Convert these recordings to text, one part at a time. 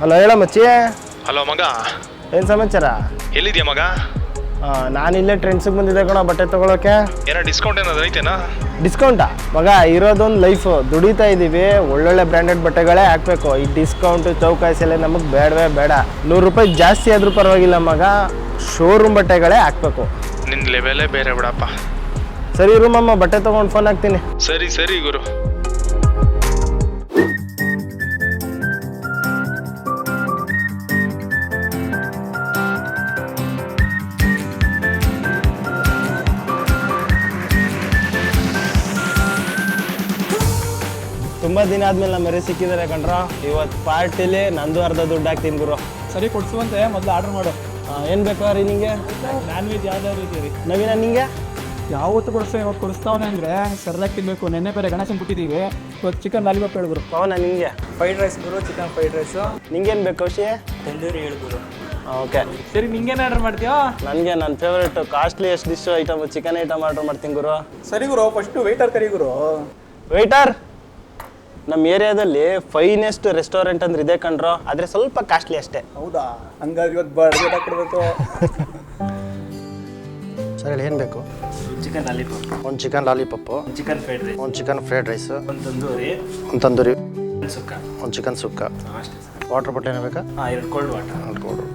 Hello ಹೇಳ ಮಚ್ಚಿ. Hello ಮಗ, ಏನು ಸಮಾಚಾರ? ಎಲ್ಲಿದ್ಯಾ ಮಗ? ನಾನಿಲ್ಲೇ ಟ್ರೆಂಡ್ಸಿಗೆ ಬಂದಿದ್ದೆ ಕಣ ಬಟ್ಟೆ ತೊಗೊಳಕ್ಕೆ. ಏನೋ ಡಿಸ್ಕೌಂಟ್ ಏನಾದ್ರು ಐತೆನಾ? ಡಿಸ್ಕೌಂಟಾ ಮಗ? ಇರೋದೊಂದು ಲೈಫು, ದುಡಿತಾ ಇದ್ದೀವಿ, ಒಳ್ಳೊಳ್ಳೆ ಬ್ರ್ಯಾಂಡೆಡ್ ಬಟ್ಟೆಗಳೇ ಹಾಕಬೇಕು. ಈ ಡಿಸ್ಕೌಂಟು ಚೌಕಾಸಿ ಎಲ್ಲ ನಮಗೆ ಬೇಡವೇ ಬೇಡ. 100 ರೂಪಾಯಿ ಜಾಸ್ತಿ ಆದರೂ ಪರವಾಗಿಲ್ಲ ಮಗ, ಶೋರೂಮ್ ಬಟ್ಟೆಗಳೇ ಹಾಕಬೇಕು. ನಿನ್ನ ಲೆವೆಲೇ ಬೇರೆ ಬಿಡಪ್ಪ. ಸರಿ ರೂಮಮ್ಮ, ಬಟ್ಟೆ ತೊಗೊಂಡು ಫೋನ್ ಹಾಕ್ತೀನಿ. ಸರಿ ಸರಿ ಗುರು. ತುಂಬ ದಿನ ಆದ್ಮೇಲೆ ನಮ್ಮ ಮರೆ ಸಿಕ್ಕಿದ್ದಾರೆ ಕಣ್ರ. ಇವತ್ತು ಪಾರ್ಟಿಲಿ ನಂದು ಅರ್ಧ ದುಡ್ಡು ಹಾಕ್ತೀನಿ ಗುರು. ಸರಿ ಕೊಡ್ಸುವಂತೆ ಮೊದಲು ಆರ್ಡರ್ ಮಾಡು. ಏನು ಬೇಕಾ ರೀ ನಿಂಗೆ? ನಾನ್ ವೆಜ್ ಯಾವ್ದಾದ್ರು ಇದೆಯಾ ರೀ? ನವೀನ ನಿಂಗೆ? ಯಾವತ್ತು ಕೊಡಿಸ್ತಾ ಇವಾಗ ಕೊಡಿಸ್ತಾವನೆ ಅಂದರೆ ಸರಿಯಾಗಿ ತಿನ್ನಬೇಕು. ನೆನ್ನೆ ಬೇರೆ ಗಣೇಶನ್ ಬಿಟ್ಟಿದ್ದೀವಿ, ಇವತ್ತು ಚಿಕನ್ ಲಾಲಿಪಾಪ್ ಹೇಳಿದ್ರು. ಪವನ ನಿಂಗೆ? ಫ್ರೈಡ್ ರೈಸ್ ಗುರು, ಚಿಕನ್ ಫ್ರೈಡ್ ರೈಸು. ನಿಂಗೇನು ಬೇಕು ಕೌಶಿ? ತಂದೂರಿ ಹೇಳಿದ್ರು. ಓಕೆ ಸರಿ, ನಿಂಗೇನು ಆರ್ಡರ್ ಮಾಡ್ತೀಯಾ? ನನಗೆ ನನ್ನ favourite costliest dish item chicken item order ಮಾಡ್ತೀನಿ ಗುರು. ಸರಿ ಗುರು, ಫಸ್ಟು ವೆಯ್ಟರ್ ಕರಿ ಗುರು. ವೆಯ್ಟರ್, ನಮ್ಮ ಏರಿಯಾದಲ್ಲಿ ಫೈನೆಸ್ಟ್ ರೆಸ್ಟೋರೆಂಟ್ ಅಂದ್ರೆ ಇದೆ ಕಣ್ರೋ, ಆದರೆ ಸ್ವಲ್ಪ ಕಾಸ್ಟ್ಲಿ ಅಷ್ಟೇ. ಹೌದಾ? ಹಂಗಾದ್ರೆ ಇವತ್ತು ಬಡ್ಗೆ ಕೊಡಬೇಕು. ಸರಿ, ಏನು ಬೇಕು? ಚಿಕನ್ ಲಾಲಿಪಾಪ್, ಒಂದು chicken lollipop, chicken fried rice, ಒಂದು ಚಿಕನ್ ಫ್ರೈಡ್ ರೈಸ್, ಒಂದು ತಂದೂರಿ, ಒಂದು ತಂದೂರಿ, ಸುಕ್ಕ, ಒಂದು ಚಿಕನ್ ಸುಕ್ಕ. ಅಷ್ಟೇ ಸರ್. ವಾಟರ್ ಬಾಟಲ್ ಏನು ಬೇಕಾ? 2 ಕೋಲ್ಡ್ ವಾಟರ್. ನೋಡ್ಕೊಡು.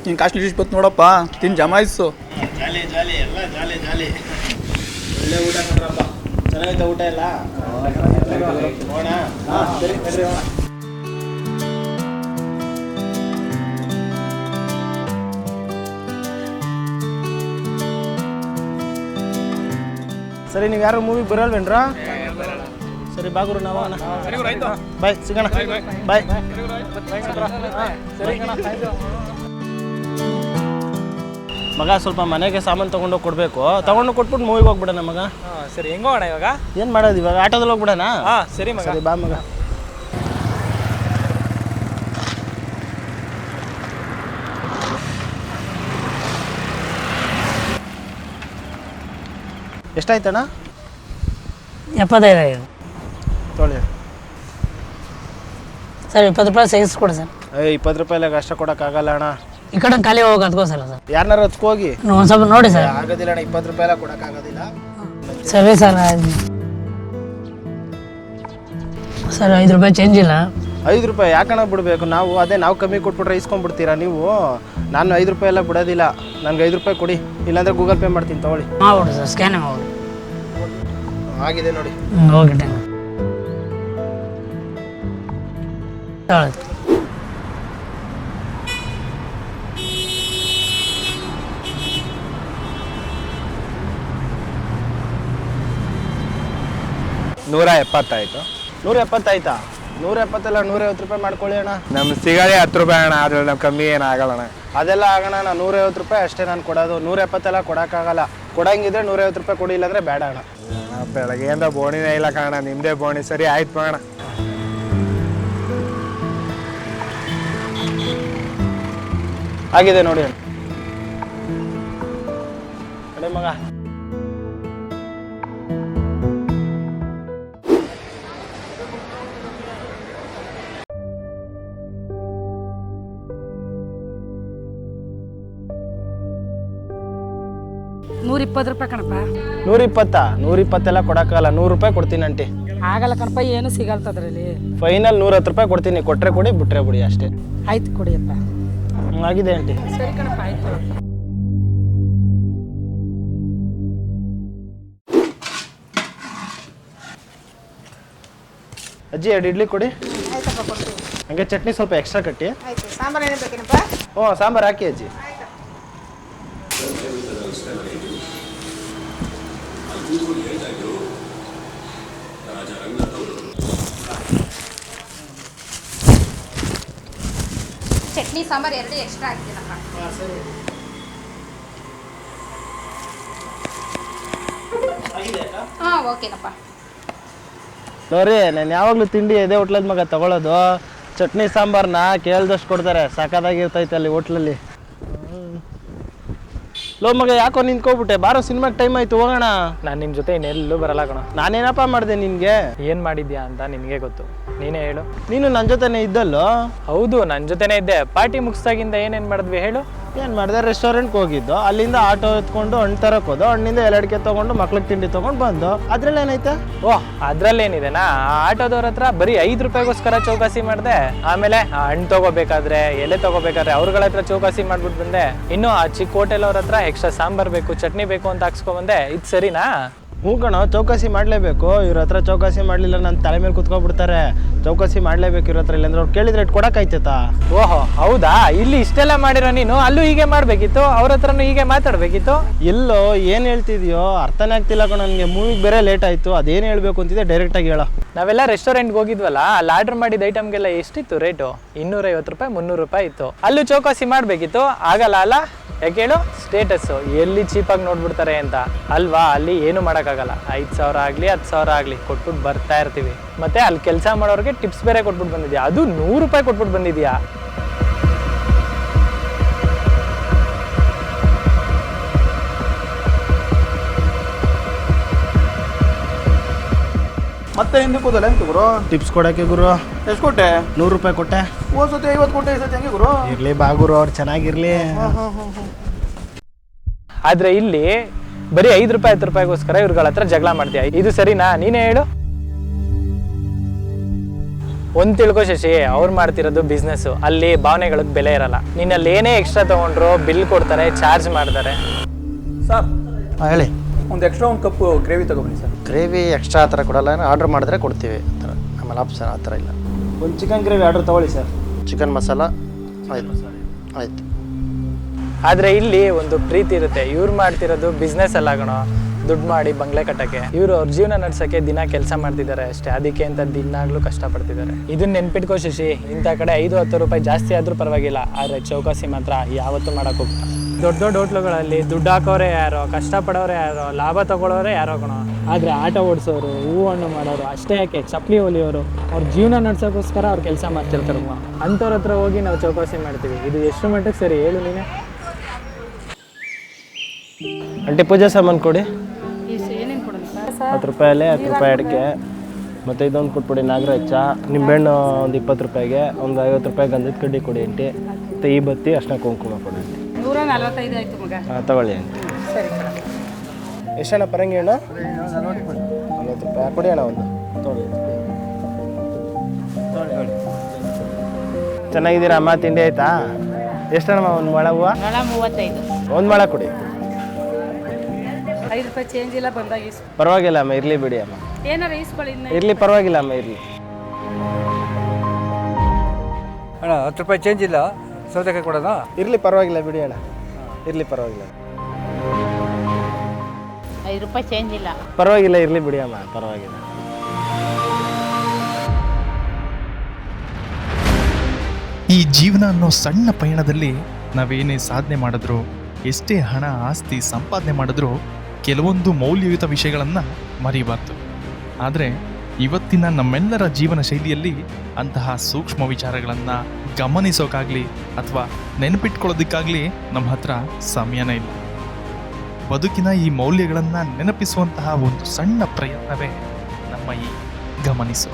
ನೀನು ಕಾಸ್ಟ್ಲಿ ಡಿಶ್ ಬಂತು ನೋಡಪ್ಪ, ತಿನ್ನು ಜಮಾಯಿಸು. ಜಾಲಿ ಜಾಲಿ ಎಲ್ಲ ಜಾಲಿ ಜಾಲಿ. ಒಳ್ಳೆ ಊಟ ಕಣ್ರಪ್ಪ. ಚೆನ್ನಾಗೈತೆ ಊಟ ಎಲ್ಲ? ಹೋಗೋಣ? ಸರಿ ನಡ್ರಿ ಹೋಗೋಣ. ಸರಿ, ನೀವು ಯಾರು ಮೂವಿಗೆ ಬರಲ್ವೇನ್ರ? ಸರಿ ಬಾಗುರು, ನಾವು ಬಾಯ್, ಸಿಗೋಣ. ಬಾಯ್. ಮಗ ಸ್ವಲ್ಪ ಮನೆಗೆ ಸಾಮಾನು ತೊಗೊಂಡೋಗಿ ಕೊಡಬೇಕು. ತೊಗೊಂಡು ಕೊಟ್ಬಿಟ್ಟು ಮೂವಿಗೆ ಹೋಗ್ಬಿಡೋಣ ಮಗ. ಸರಿ, ಹೆಂಗೆ ಹೋಗೋಣ ಇವಾಗ? ಏನು ಮಾಡೋದು ಇವಾಗ? ಆಟೋದಲ್ಲಿ ಹೋಗ್ಬಿಡೋಣ? ಸರಿ ಮಗ. ಸರಿ ಬಾ ಮಗ. ಎಷ್ಟಾಯ್ತಣ್ಣ? 75 ತೊಳಿ. ಸರ್ 20 ರೂಪಾಯಿ ಸೈಜ್ ಕೊಡಿ ಸರ್. 20 ರೂಪಾಯಿಲಾಗ ಅಷ್ಟ ಕೊಡೋಕ್ಕಾಗಲ್ಲ ಅಣ್ಣ. ಈ ಕಡೆ ಖಾಲಿ ಹೋಗಿ ಅದಕ್ಕೋಸ್ಕರ ಸರ್. ಯಾರನ್ನಾರು ಹಚ್ಕೋಗಿ. ಒಂದು ಸ್ವಲ್ಪ ನೋಡಿ ಸರ್. ಆಗೋದಿಲ್ಲ ಅಣ್ಣ, 20 ರೂಪಾಯಿಲ ಕೊಡೋಕ್ಕಾಗೋದಿಲ್ಲ. ಸರಿ ಸರ್. ಸರ್ 5 ರೂಪಾಯಿ ಚೇಂಜ್ ಇಲ್ಲ. 5 ರೂಪಾಯಿ ಯಾಕಣ್ಣ ಬಿಡಬೇಕು ನಾವು? ಅದೇ ನಾವು ಕಮ್ಮಿ ಕೊಟ್ಬಿಟ್ರೆ ಇಸ್ಕೊಂಡ್ಬಿಡ್ತೀರಾ ನೀವು? ನಾನು 5 ರೂಪಾಯಿ ಎಲ್ಲ ಬಿಡೋದಿಲ್ಲ. ನನಗೆ 5 ರೂಪಾಯಿ ಕೊಡಿ, ಇಲ್ಲಾಂದರೆ ಗೂಗಲ್ ಪೇ ಮಾಡ್ತೀನಿ ತೊಗೊಳ್ಳಿ. ಮಾಡ್ಬಿಡಿ ಸರ್, ಸ್ಕ್ಯಾನ್ ಮಾಡಿ. ಆಗಿದೆ ನೋಡಿ. Okay thank you. ತಗೊಳ್ಳಿ. $170 ಆಯಿತು. 170 ಆಯ್ತಾ? 170 ಎಲ್ಲ 150 ರೂಪಾಯಿ ಮಾಡ್ಕೊಳ್ಳಿ ಅಣ್ಣ. ನಮ್ಗೆ ಸಿಗೋದೇ 10 ರೂಪಾಯಿ ಅಣ್ಣ, ಅದ್ರಲ್ಲಿ ನಾವು ಕಮ್ಮಿ ಏನು ಆಗಲ್ಲ ಅಣ್ಣ. ಅದೆಲ್ಲ ಆಗೋಣ ಅಣ್ಣ. 150 ರೂಪಾಯಿ ಅಷ್ಟೇ ನಾನು ಕೊಡೋದು. 170 ಎಲ್ಲ ಕೊಡೋಕ್ಕಾಗಲ್ಲ. ಕೊಡಂಗಿದ್ರೆ 150 ರೂಪಾಯಿ ಕೊಡಿ, ಇಲ್ಲಾಂದರೆ ಬೇಡ ಅಣ್ಣ. ಬೆಳಗ್ಗೆಯಿಂದ ಬೋಣಿನೇ ಇಲ್ಲ ಕಾಣ, ನಿಮ್ಮದೇ ಬೋಣಿ. ಸರಿ ಆಯ್ತು ಅಣ್ಣ. ಆಗಿದೆ ನೋಡಿ ಅಣ್ಣ. ಕಡೆ ಮಗ. $120 ಕಣಪ್ಪ. 120? 120 ಎಲ್ಲ ಕೊಡೋಕ್ಕಾಗಲ್ಲ. 100 ರೂಪಾಯಿ ಕೊಡ್ತೀನಿ ಆಂಟಿ. ಆಗಲ್ಲ ಕಣಪ್ಪ, ಏನು ಸಿಗಲ್ತದ್ರಲ್ಲಿ. ಫೈನಲ್ 110 ರೂಪಾಯಿ ಕೊಡ್ತೀನಿ. ಕೊಟ್ಟರೆ ಕೊಡಿ, ಬಿಟ್ಟರೆ ಬಿಡಿ ಅಷ್ಟೇ. ಆಯ್ತು ಕೊಡಿಯಪ್ಪ. ಆಗಿದೆ ಆಂಟಿ. ಸರಿ ಕಣಪ್ಪ, ಆಯ್ತು. ಅಜ್ಜಿ 2 ಇಡ್ಲಿ ಕೊಡಿ. ಆಯ್ತಪ್ಪ, ಕೊಡ್ತೀವಿ. ಹಂಗೆ ಚಟ್ನಿ ಸ್ವಲ್ಪ ಎಕ್ಸ್ಟ್ರಾ ಕಟ್ಟಿ. ಆಯ್ತು. ಸಾಂಬಾರು ಏನೇ ಬೇಕೇನಪ್ಪ? ಹ್ಞೂ, ಸಾಂಬಾರು ಹಾಕಿ ಅಜ್ಜಿ. ಸಾಂಬಾರು 2 ಎಕ್ಸ್ಟ್ರಾ ಹಾಕ್ತೀನಪ್ಪ. ಹಾಂ ಓಕೆನಪ್ಪ. ನೋಡ್ರಿ ನಾನು ಯಾವಾಗಲೂ ತಿಂಡಿ ಎದೆ ಹೋಟ್ಲದ ಮಗ ತಗೊಳ್ಳೋದು. ಚಟ್ನಿ ಸಾಂಬಾರನ್ನ ಕೇಳ್ದಷ್ಟು ಕೊಡ್ತಾರೆ, ಸಾಕಾಗಿರ್ತೈತೆ ಅಲ್ಲಿ ಹೋಟ್ಲಲ್ಲಿ. ಲೋ ಮಗ ಯಾಕೋ ನಿಂತ್ಕೊಬಿಟ್ಟೆ, ಬಾರೋ ಸಿನಿಮಾಗೆ ಟೈಮ್ ಆಯ್ತು, ಹೋಗೋಣ. ನಾನು ನಿನ್ನ ಜೊತೆ ಇನ್ನೆಲ್ಲೂ ಬರಲ್ಲ ಕಣ. ನಾನೇನಪ್ಪ ಮಾಡಿದೆ ನಿನಗೆ? ಏನು ಮಾಡಿದ್ಯಾ ಅಂತ ನಿನಗೆ ಗೊತ್ತು, ನೀನೇ ಹೇಳು. ನೀನು ನನ್ನ ಜೊತೆನೇ ಇದ್ದಲ್ಲೋ? ಹೌದು, ನನ್ನ ಜೊತೆನೇ ಇದ್ದೆ. ಪಾರ್ಟಿ ಮುಗಿಸ್ದಾಗಿಂದ ಏನೇನು ಮಾಡಿದ್ವಿ ಹೇಳು? ಏನು ಮಾಡಿದೆ? ರೆಸ್ಟೋರೆಂಟ್ಗೆ ಹೋಗಿದ್ದು, ಅಲ್ಲಿಂದ ಆಟೋ ಎತ್ಕೊಂಡು ಹಣ್ಣು ತರಕ್ಕೆ ಹೋದೋ, ಹಣ್ಣಿಂದ ಎಲೆಡಿಕೆ ತೊಗೊಂಡು ಮಕ್ಳಿಗೆ ತಿಂಡಿ ತೊಗೊಂಡು ಬಂದು. ಅದ್ರಲ್ಲಿ ಏನೈತೆ? ಓಹ್, ಅದ್ರಲ್ಲೇನಿದೆನಾ? ಆ ಆಟೋದವ್ರ ಹತ್ರ ಬರೀ 5 ರೂಪಾಯಿಗೋಸ್ಕರ ಚೌಕಾಸಿ ಮಾಡಿದೆ. ಆಮೇಲೆ ಆ ಹಣ್ಣು ತೊಗೋಬೇಕಾದ್ರೆ, ಎಲೆ ತೊಗೋಬೇಕಾದ್ರೆ ಅವ್ರಗಳ ಹತ್ರ ಚೌಕಾಸಿ ಮಾಡ್ಬಿಟ್ಟು ಬಂದೆ. ಇನ್ನು ಆ ಚಿಕ್ಕ ಹೋಟೆಲ್ ಅವ್ರ ಹತ್ರ ಎಕ್ಸ್ಟ್ರಾ ಸಾಂಬಾರ್ ಬೇಕು, ಚಟ್ನಿ ಬೇಕು ಅಂತ ಹಾಕ್ಸ್ಕೊಂಬಂದೆ. ಇದು ಸರಿನಾ? ಹ್ಞೂ ಕಣೋ, ಚೌಕಾಸಿ ಮಾಡಲೇಬೇಕು. ಇವ್ರ ಹತ್ರ ಚೌಕಾಸಿ ಮಾಡಲಿಲ್ಲ ನನ್ನ ತಲೆ ಮೇಲೆ ಕುತ್ಕೊಬಿಡ್ತಾರೆ. ಚೌಕಾಸಿ ಮಾಡಲೇಬೇಕು ಇವ್ರ ಹತ್ರ, ಇಲ್ಲಾಂದ್ರೆ ಅವ್ರು ಕೇಳಿದ್ರೆ ಇಟ್ಟು ಕೊಡೋಕ್ಕಾಯ್ತೈತಾ? ಓಹೋ ಹೌದಾ? ಇಲ್ಲಿ ಇಷ್ಟೆಲ್ಲ ಮಾಡಿರೋ ನೀನು ಅಲ್ಲೂ ಹೀಗೆ ಮಾಡಬೇಕಿತ್ತು, ಅವ್ರ ಹತ್ರನೂ ಹೀಗೆ ಮಾತಾಡಬೇಕಿತ್ತು. ಎಲ್ಲೋ ಏನು ಹೇಳ್ತಿದ್ಯೋ ಅರ್ಥನೇ ಆಗ್ತಿಲ್ಲ ಕಣ ನನಗೆ. ಮೂವಿಗೆ ಬೇರೆ ಲೇಟ್ ಆಯಿತು, ಅದೇನು ಹೇಳಬೇಕು ಅಂತಿದ್ದೆ ಡೈರೆಕ್ಟಾಗಿ ಹೇಳೋ. ನಾವೆಲ್ಲ ರೆಸ್ಟೋರೆಂಟ್ಗೆ ಹೋಗಿದ್ವಲ್ಲ, ಅಲ್ಲಿ ಆರ್ಡರ್ ಮಾಡಿದ ಐಟಮ್ಗೆಲ್ಲ ಎಷ್ಟಿತ್ತು ರೇಟು? 250 ರೂಪಾಯಿ 300 ರೂಪಾಯಿ ಇತ್ತು. ಅಲ್ಲೂ ಚೌಕಾಸಿ ಮಾಡಬೇಕಿತ್ತು, ಆಗಲ್ಲ ಅಲ್ಲ? ಯಾಕೆ ಹೇಳು? ಸ್ಟೇಟಸ್ಸು ಎಲ್ಲಿ ಚೀಪಾಗಿ ನೋಡ್ಬಿಡ್ತಾರೆ ಅಂತ ಅಲ್ವಾ? ಅಲ್ಲಿ ಏನು ಮಾಡೋಕ್ಕಾಗಲ್ಲ. 5,000 ಆಗಲಿ 10,000 ಆಗಲಿ ಕೊಟ್ಬಿಟ್ಟು ಬರ್ತಾ ಇರ್ತೀವಿ. ಮತ್ತೆ ಅಲ್ಲಿ ಕೆಲಸ ಮಾಡೋರಿಗೆ ಟಿಪ್ಸ್ ಬೇರೆ ಕೊಟ್ಬಿಟ್ಟು ಬಂದಿದ್ಯಾ, ಅದು 100 ರೂಪಾಯಿ ಕೊಟ್ಬಿಟ್ಟು ಬಂದಿದ್ಯಾ. ಮತ್ತೆ ಹಿಂದೆ ಕೂದಲ್ಲ ಎಂತ ಗುರು? ಟಿಪ್ಸ್ ಕೊಡೋಕ್ಕೆ ಗುರು. ಎಷ್ಟು ಕೊಟ್ಟೆ? 100 ರೂಪಾಯಿ ಕೊಟ್ಟೆ. ಹೋದ್ ಸತಿ 50 ಕೊಟ್ಟೆ, ಈ ಸತಿ ಹೆಂಗೆ ಗುರು? ಇರಲಿ ಬಾ ಗುರು, ಅವ್ರು ಚೆನ್ನಾಗಿರ್ಲಿ. ಆದ್ರೆ ಇಲ್ಲಿ ಬರೀ 5 ರೂಪಾಯಿ 10 ರೂಪಾಯಿಗೋಸ್ಕರ ಇವ್ರಗಳ ಹತ್ರ ಜಗಳ ಮಾಡ್ತೀಯ. ಇದು ಸರಿನಾ? ನೀನೇ ಹೇಳು. ಒಂದು ತಿಳ್ಕೊ ಶಶಿ, ಅವ್ರು ಮಾಡ್ತಿರೋದು ಬಿಸ್ನೆಸ್ಸು, ಅಲ್ಲಿ ಭಾವನೆಗಳಿಗೆ ಬೆಲೆ ಇರಲ್ಲ. ನೀನಲ್ಲಿ ಏನೇ ಎಕ್ಸ್ಟ್ರಾ ತೊಗೊಂಡ್ರು ಬಿಲ್ ಕೊಡ್ತಾರೆ, ಚಾರ್ಜ್ ಮಾಡ್ತಾರೆ. ಸರ್ ಹೇಳಿ. ಒಂದು ಎಕ್ಸ್ಟ್ರಾ ಒಂದು ಕಪ್ ಗ್ರೇವಿ ತಗೊಬನ್ನಿ ಸರ್. ಗ್ರೇವಿ ಎಕ್ಸ್ಟ್ರಾ ಆ ಥರ ಕೊಡಲ್ಲ, ಆರ್ಡ್ರ್ ಮಾಡಿದ್ರೆ ಕೊಡ್ತೀವಿ ಆ ಥರ. ನಮ್ಮಲ್ಲಿ ಆಪ್ಷನ್ ಆ ಥರ ಇಲ್ಲ. ಒಂದು ಚಿಕನ್ ಗ್ರೇವಿ ಆರ್ಡ್ರ್ ತೊಗೊಳ್ಳಿ ಸರ್. ಚಿಕನ್ ಮಸಾಲ ಆಯ್ತು ಆಯ್ತು. ಆದ್ರೆ ಇಲ್ಲಿ ಒಂದು ಪ್ರೀತಿ ಇರುತ್ತೆ. ಇವ್ರು ಮಾಡ್ತಿರೋದು ಬಿಸ್ನೆಸ್ ಅಲ್ಲ ಕಣೋ, ದುಡ್ಡು ಮಾಡಿ ಬಂಗ್ಲೆ ಕಟ್ಟಕ್ಕೆ. ಇವರು ಅವ್ರ ಜೀವನ ನಡ್ಸಕ್ಕೆ ದಿನ ಕೆಲಸ ಮಾಡ್ತಿದ್ದಾರೆ ಅಷ್ಟೇ, ಅದಕ್ಕೆ ಅಂತ ದಿನಾಗ್ಲೂ ಕಷ್ಟಪಡ್ತಿದ್ದಾರೆ. ಇದನ್ನ ನೆನ್ಪಿಟ್ಕೋ ಶಶಿ, ಇಂಥ ಕಡೆ 5-10 ರೂಪಾಯಿ ಜಾಸ್ತಿ ಆದ್ರೂ ಪರವಾಗಿಲ್ಲ, ಆದ್ರೆ ಚೌಕಾಸಿ ಮಾತ್ರ ಯಾವತ್ತೂ ಮಾಡಕ್ ಹೋಗ್ತಾ. ದೊಡ್ಡ ದೊಡ್ಡ ಹೋಟ್ಲುಗಳಲ್ಲಿ ದುಡ್ಡು ಹಾಕೋರೆ ಯಾರೋ, ಕಷ್ಟಪಡೋರೆ ಯಾರೋ, ಲಾಭ ತಗೊಳ್ಳೋರೆ ಯಾರೋ ಕಣೋ. ಆದ್ರೆ ಆಟೋ ಓಡಿಸೋರು, ಹೂವು ಹಣ್ಣು ಮಾಡೋರು, ಅಷ್ಟೇ ಯಾಕೆ ಚಪ್ಪಲಿ ಹೊಲಿಯೋರು, ಅವ್ರ ಜೀವನ ನಡ್ಸೋಕ್ಕೋಸ್ಕರ ಅವ್ರು ಕೆಲಸ ಮಾಡ್ತಿರ್ತಾರೆ. ಅಂಥವ್ರ ಹತ್ರ ಹೋಗಿ ನಾವು ಚೌಕಾಸಿ ಮಾಡ್ತೀವಿ. ಇದು ಎಷ್ಟು ಮಟ್ಟಕ್ಕೆ ಸರಿ ಹೇಳು ನೀನೆ? ಆಂಟಿ ಪೂಜೆ ಸಾಮಾನು ಕೊಡಿ. ಏನೇನು ಕೊಡೋಣ ಸರ್? 10 ರೂಪಾಯಲ್ಲಿ 10 ರೂಪಾಯಿ ಅಡಿಕೆ, ಮತ್ತು ಇದೊಂದು ಕೊಟ್ಬಿಡಿ ನಾಗರಚ್ಚ. ನಿಂಬೆಹಣ್ಣು ಒಂದು 20 ರೂಪಾಯಿಗೆ, ಒಂದು 50 ರೂಪಾಯಿ ಗಂಧದ ಕಡ್ಡಿ ಕೊಡಿ ಆಂಟಿ. ಮತ್ತು ಈ ಬತ್ತಿ ಅಷ್ಟನ್ನ ಕುಂಕುಮ ಕೊಡಿ ಆಂಟಿ. 145 ಆಯ್ತು ಮಗ. ಹಾಂ ತಗೊಳ್ಳಿ ಆಂಟಿ. ಸರಿ ಕಣ. ಎಷ್ಟಣ್ಣ ಪರಂಗಿ ಹಣ್ಣು? 40 ರೂಪಾಯಿ ಕೊಡಿ ಅಣ್ಣ ಒಂದು. ತೊಗೊಳ್ಳಿ. ಚೆನ್ನಾಗಿದ್ದೀರಾ ಅಮ್ಮ? ತಿಂಡಿ ಆಯ್ತಾ? ಎಷ್ಟಣ್ಣ ಒಂದು ಮೊಳ ಹೂವು? 35. ಒಂದು ಮೊಳ ಕೊಡಿ. 5 ರೂಪಾಯಿ ಚೇಂಜ್ ಇಲ್ಲ, ಬಂದಾಗ ಪರವಾಗಿಲ್ಲ ಅಮ್ಮ, ಇರಲಿ ಬಿಡಿ ಅಮ್ಮ. ಏನಾರ ಈಸ್ಕೊಳ್ಳಿ. ಇರಲಿ ಪರವಾಗಿಲ್ಲ ಅಮ್ಮ, ಇರಲಿ. ಅಣ್ಣ 10 ರೂಪಾಯಿ ಚೇಂಜ್ ಇಲ್ಲ, ಸೌತೆಕಾಯಿ ಕೊಡೋದಾ? ಇರಲಿ ಪರವಾಗಿಲ್ಲ ಬಿಡಿ ಅಣ್ಣ, ಇರಲಿ ಪರವಾಗಿಲ್ಲ. 5 ರೂಪಾಯಿ ಚೇಂಜ್ ಇಲ್ಲ, ಪರವಾಗಿಲ್ಲ, ಇರಲಿ ಬಿಡಿ ಅಮ್ಮ, ಪರವಾಗಿಲ್ಲ. ಈ ಜೀವನ ಅನ್ನೋ ಸಣ್ಣ ಪಯಣದಲ್ಲಿ ನಾವೇನೇ ಸಾಧನೆ ಮಾಡಿದ್ರು, ಎಷ್ಟೇ ಹಣ ಆಸ್ತಿ ಸಂಪಾದನೆ ಮಾಡಿದ್ರೂ ಕೆಲವೊಂದು ಮೌಲ್ಯಯುತ ವಿಷಯಗಳನ್ನು ಮರಿಬಾರ್ದು. ಆದರೆ ಇವತ್ತಿನ ನಮ್ಮೆಲ್ಲರ ಜೀವನ ಶೈಲಿಯಲ್ಲಿ ಅಂತಹ ಸೂಕ್ಷ್ಮ ವಿಚಾರಗಳನ್ನು ಗಮನಿಸೋಕ್ಕಾಗಲಿ ಅಥವಾ ನೆನಪಿಟ್ಕೊಳ್ಳೋದಕ್ಕಾಗಲಿ ನಮ್ಮ ಹತ್ರ ಸಮಯನೇ ಇಲ್ಲ. ಬದುಕಿನ ಈ ಮೌಲ್ಯಗಳನ್ನು ನೆನಪಿಸುವಂತಹ ಒಂದು ಸಣ್ಣ ಪ್ರಯತ್ನವೇ ನಮ್ಮ ಈ ಗಮನಿಸು.